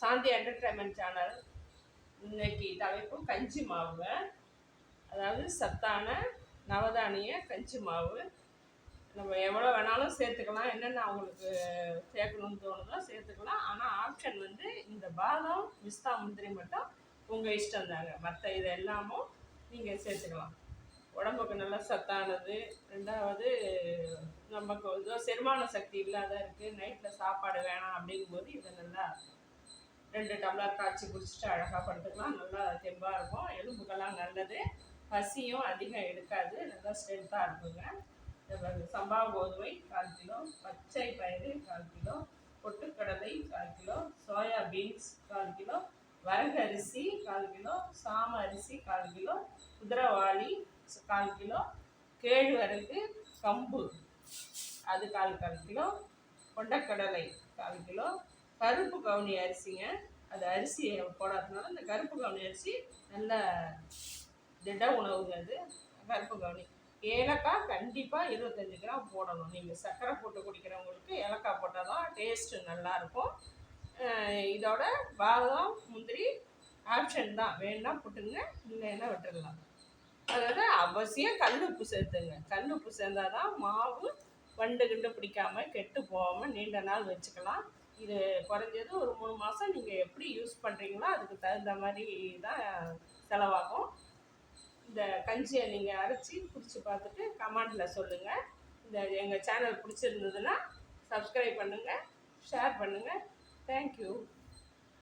சாந்தி entertainment channel. இன்னைக்கு தலைப்பு கஞ்சி மாவு, அதாவது சத்தான நவதானிய கஞ்சி மாவு. நம்ம எவ்வளோ வேணாலும் சேர்த்துக்கலாம், என்னென்ன அவங்களுக்கு சேர்க்கணும்னு தோணுதோ சேர்த்துக்கலாம். ஆனால் ஆப்ஷன் வந்து இந்த பாதாம் பிஸ்தா முந்திரி மட்டும் உங்கள் இஷ்டம் தாங்க. மற்ற இது எல்லாமும் நீங்கள் சேர்த்துக்கலாம். உடம்புக்கு நல்லா சத்தானது. ரெண்டாவது நமக்கு ஏதோ செரிமான சக்தி இல்லாத இருக்குது, நைட்டில் சாப்பாடு வேணாம் அப்படிங்கும்போது இதை நல்லா 2 டம்ளர் காய்ச்சி குடிச்சிட்டு அழகாக படுத்துக்கலாம். நல்லா தெம்பாக இருக்கும், எலும்புக்கெல்லாம் நல்லது, பசியும் அதிகம் எடுக்காது, நல்லா ஸ்ட்ரென்த்தாக இருக்குங்க. சம்பா கோதுமை 1/4 கிலோ, பச்சை பயிறு 1/4 கிலோ, பொட்டுக்கடலை 1/4 கிலோ, சோயா பீன்ஸ் 1/4 கிலோ, வரகு அரிசி 1/4 கிலோ, சாம அரிசி 1/4 கிலோ, குதிரைவாளி 1/4 கிலோ, கேழ்வரகு கம்பு அது 1/4 கிலோ, கொண்டக்கடலை 1/4 கிலோ, கருப்பு கவுனி அரிசிங்க. அது அரிசி போடாததுனால இந்த கருப்பு கவுனி அரிசி நல்ல திட உணவுங்க. அது கருப்பு கவுனி. ஏலக்காய் கண்டிப்பாக 25 கிராம் போடணும். நீங்கள் சர்க்கரை போட்டு குடிக்கிறவங்களுக்கு ஏலக்காய் போட்டால் தான் டேஸ்ட்டு நல்லாயிருக்கும். இதோட பாதாம் முந்திரி ஆப்ஷன் தான், வேணுன்னா போட்டுங்க, இல்லைன்னா விட்டுடலாம். அதாவது அவசியம் கல் உப்பு சேர்த்துங்க. கல் உப்பு சேர்ந்தால் தான் மாவு வண்டு கிண்டு பிடிக்காமல் கெட்டு போகாமல் நீண்ட நாள் வச்சுக்கலாம். இது குறைஞ்சது ஒரு 3 மாதம் நீங்கள் எப்படி யூஸ் பண்ணுறீங்களோ அதுக்கு தகுந்த மாதிரி தான் செலவாகும். இந்த கஞ்சியை நீங்கள் அரைச்சி குடிச்சு பார்த்துட்டு கமெண்டில் சொல்லுங்கள். இந்த எங்கள் சேனல் பிடிச்சிருந்ததுன்னா சப்ஸ்கிரைப் பண்ணுங்கள், ஷேர் பண்ணுங்கள். தேங்க்யூ.